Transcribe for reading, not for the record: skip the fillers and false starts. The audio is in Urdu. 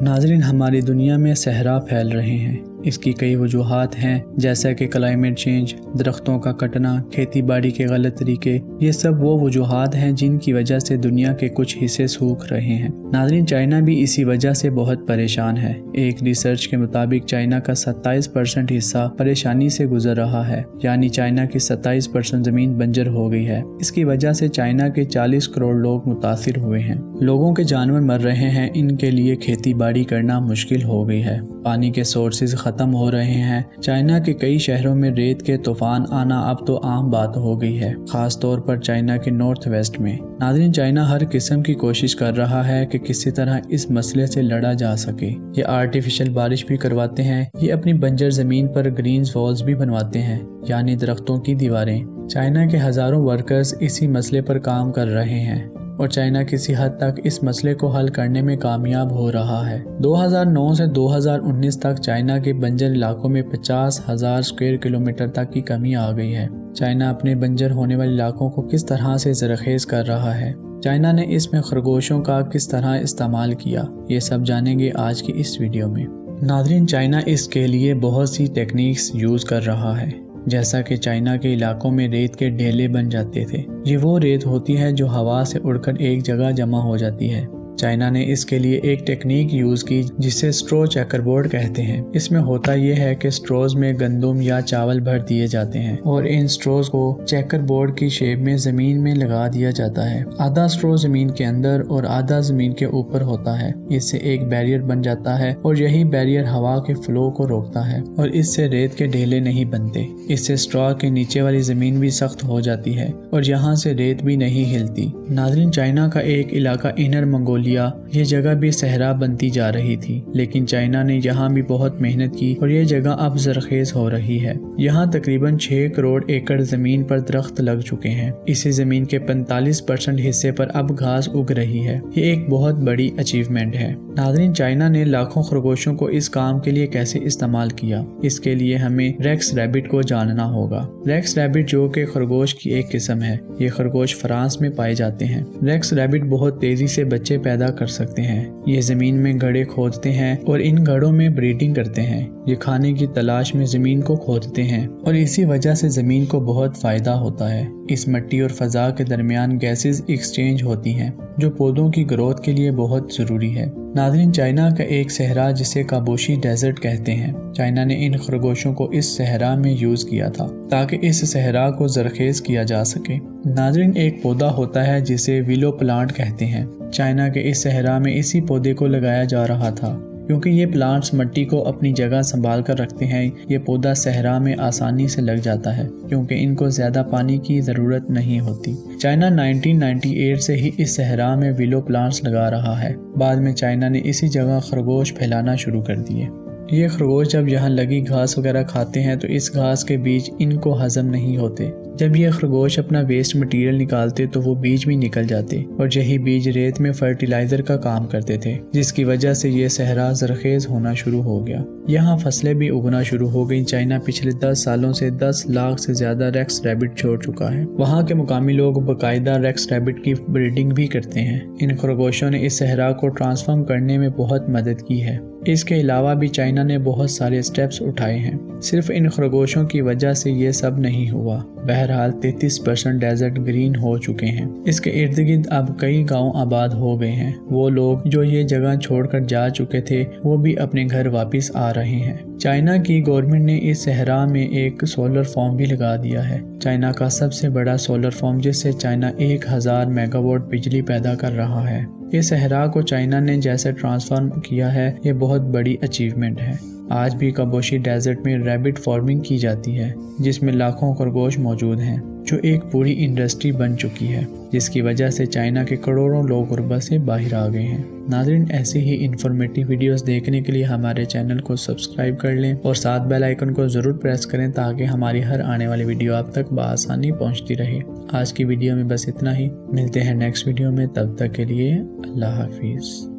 ناظرین، ہماری دنیا میں صحرا پھیل رہے ہیں۔ اس کی کئی وجوہات ہیں، جیسا کہ کلائمیٹ چینج، درختوں کا کٹنا، کھیتی باڑی کے غلط طریقے۔ یہ سب وہ وجوہات ہیں جن کی وجہ سے دنیا کے کچھ حصے سوکھ رہے ہیں۔ ناظرین، چائنا بھی اسی وجہ سے بہت پریشان ہے۔ ایک ریسرچ کے مطابق چائنا کا 27% حصہ پریشانی سے گزر رہا ہے، یعنی چائنا کی 27% زمین بنجر ہو گئی ہے۔ اس کی وجہ سے چائنا کے 40 کروڑ لوگ متاثر ہوئے ہیں۔ لوگوں کے جانور مر رہے ہیں، ان کے لیے کھیتی باڑی کرنا مشکل ہو گئی ہے۔ پانی کے سورسز ختم ہو رہے ہیں۔ چائنا کے کئی شہروں میں ریت کے طوفان آنا اب تو عام بات ہو گئی ہے، خاص طور پر چائنا کے نارتھ ویسٹ میں۔ ناظرین، چائنا ہر قسم کی کوشش کر رہا ہے کہ کسی طرح اس مسئلے سے لڑا جا سکے۔ یہ آرٹیفیشل بارش بھی کرواتے ہیں، یہ اپنی بنجر زمین پر گرینز والز بھی بنواتے ہیں، یعنی درختوں کی دیواریں۔ چائنا کے ہزاروں ورکرز اسی مسئلے پر کام کر رہے ہیں، اور چائنا کسی حد تک اس مسئلے کو حل کرنے میں کامیاب ہو رہا ہے۔ 2009 سے 2019 تک چائنا کے بنجر علاقوں میں 50,000 اسکوائر کلومیٹر تک کی کمی آ گئی ہے۔ چائنا اپنے بنجر ہونے والے علاقوں کو کس طرح سے زرخیز کر رہا ہے؟ چائنا نے اس میں خرگوشوں کا کس طرح استعمال کیا؟ یہ سب جانیں گے آج کی اس ویڈیو میں۔ ناظرین، چائنا اس کے لیے بہت سی ٹیکنیکس یوز کر رہا ہے، جیسا کہ چائنا کے علاقوں میں ریت کے ڈھیلے بن جاتے تھے۔ یہ وہ ریت ہوتی ہے جو ہوا سے اڑ کر ایک جگہ جمع ہو جاتی ہے۔ چائنا نے اس کے لیے ایک ٹیکنیک یوز کی جسے سٹرو چیکر بورڈ کہتے ہیں۔ اس میں ہوتا یہ ہے کہ سٹروز میں گندم یا چاول بھر دیے جاتے ہیں اور ان سٹروز کو چیکر بورڈ کی شیپ میں زمین میں لگا دیا جاتا ہے۔ آدھا سٹرو زمین کے اندر اور آدھا زمین کے اوپر ہوتا ہے۔ اس سے ایک بیریئر بن جاتا ہے اور یہی بیریئر ہوا کے فلو کو روکتا ہے اور اس سے ریت کے ڈھیلے نہیں بنتے۔ اس سے سٹرو کے نیچے والی زمین بھی سخت ہو جاتی ہے اور یہاں سے ریت بھی نہیں ہلتی۔ ناظرین، چائنا کا ایک علاقہ انر منگولیا، یہ جگہ بھی صحرا بنتی جا رہی تھی، لیکن چائنا نے یہاں بھی بہت محنت کی اور یہ جگہ اب زرخیز ہو رہی ہے۔ یہاں تقریباً 6 کروڑ ایکڑ زمین پر درخت لگ چکے ہیں۔ اسی زمین کے 45% حصے پر اب گھاس اگ رہی ہے۔ یہ ایک بہت بڑی اچیومنٹ ہے۔ ناظرین، چائنا نے لاکھوں خرگوشوں کو اس کام کے لیے کیسے استعمال کیا؟ اس کے لیے ہمیں ریکس ریبٹ کو جاننا ہوگا۔ ریکس ریبٹ جو کہ خرگوش کی ایک قسم ہے، یہ خرگوش فرانس میں پائے جاتے ہیں۔ ریکس ریبٹ بہت تیزی سے بچے پیدا کر سکتے ہیں۔ یہ زمین میں گڑھے کھودتے ہیں اور ان گڑھوں میں بریڈنگ کرتے ہیں۔ یہ کھانے کی تلاش میں زمین کو کھودتے ہیں اور اسی وجہ سے زمین کو بہت فائدہ ہوتا ہے۔ اس مٹی اور فضا کے درمیان گیسز ایکسچینج ہوتی ہیں جو پودوں کی گروتھ کے لیے بہت ضروری ہے۔ ناظرین، چائنا کا ایک صحرا جسے کابوشی ڈیزرٹ کہتے ہیں، چائنا نے ان خرگوشوں کو اس صحرا میں یوز کیا تھا تاکہ اس صحرا کو زرخیز کیا جا سکے۔ ناظرین، ایک پودا ہوتا ہے جسے ویلو پلانٹ کہتے ہیں۔ چائنا کے اس صحرا میں اسی پودے کو لگایا جا رہا تھا کیونکہ یہ پلانٹس مٹی کو اپنی جگہ سنبھال کر رکھتے ہیں۔ یہ پودا صحرا میں آسانی سے لگ جاتا ہے کیونکہ ان کو زیادہ پانی کی ضرورت نہیں ہوتی۔ چائنا 1998 سے ہی اس صحرا میں ویلو پلانٹس لگا رہا ہے۔ بعد میں چائنا نے اسی جگہ خرگوش پھیلانا شروع کر دیے۔ یہ خرگوش جب یہاں لگی گھاس وغیرہ کھاتے ہیں تو اس گھاس کے بیج ان کو ہضم نہیں ہوتے۔ جب یہ خرگوش اپنا ویسٹ مٹیریل نکالتے تو وہ بیج بھی نکل جاتے اور یہی بیج ریت میں فرٹیلائزر کا کام کرتے تھے، جس کی وجہ سے یہ صحرا زرخیز ہونا شروع ہو گیا۔ یہاں فصلیں بھی اگنا شروع ہو گئیں۔ چائنا پچھلے 10 سالوں سے 10 لاکھ سے زیادہ ریکس ریبٹ چھوڑ چکا ہے۔ وہاں کے مقامی لوگ باقاعدہ ریکس ریبٹ کی بریڈنگ بھی کرتے ہیں۔ ان خرگوشوں نے اس صحرا کو ٹرانسفارم کرنے میں بہت مدد کی ہے۔ اس کے علاوہ بھی چائنا نے بہت سارے سٹیپس اٹھائے ہیں۔ صرف ان خرگوشوں کی وجہ سے یہ سب نہیں ہوا۔ بہرحال 33% ڈیزرٹ گرین ہو چکے ہیں۔ اس کے ارد گرد اب کئی گاؤں آباد ہو گئے ہیں۔ وہ لوگ جو یہ جگہ چھوڑ کر جا چکے تھے وہ بھی اپنے گھر واپس آ رہے ہیں۔ چائنا کی گورنمنٹ نے اس صحرا میں ایک سولر فارم بھی لگا دیا ہے، چائنا کا سب سے بڑا سولر فارم، جس سے چائنا 1000 میگا واٹ بجلی پیدا کر رہا ہے۔ اس صحرا کو چائنا نے جیسے ٹرانسفارم کیا ہے، یہ بہت بڑی اچیومنٹ ہے۔ آج بھی کابوشی ڈیزرٹ میں ریبٹ فارمنگ کی جاتی ہے جس میں لاکھوں خرگوش موجود ہیں، جو ایک پوری انڈسٹری بن چکی ہے، جس کی وجہ سے چائنا کے کروڑوں لوگ غربت سے باہر آ گئے ہیں۔ ناظرین، ایسی ہی انفارمیٹیو ویڈیوز دیکھنے کے لیے ہمارے چینل کو سبسکرائب کر لیں اور ساتھ بیل آئیکن کو ضرور پریس کریں تاکہ ہماری ہر آنے والی ویڈیو آپ تک بآسانی پہنچتی رہے۔ آج کی ویڈیو میں بس اتنا ہی، ملتے ہیں نیکسٹ ویڈیو میں، تب تک کے لیے اللہ حافظ۔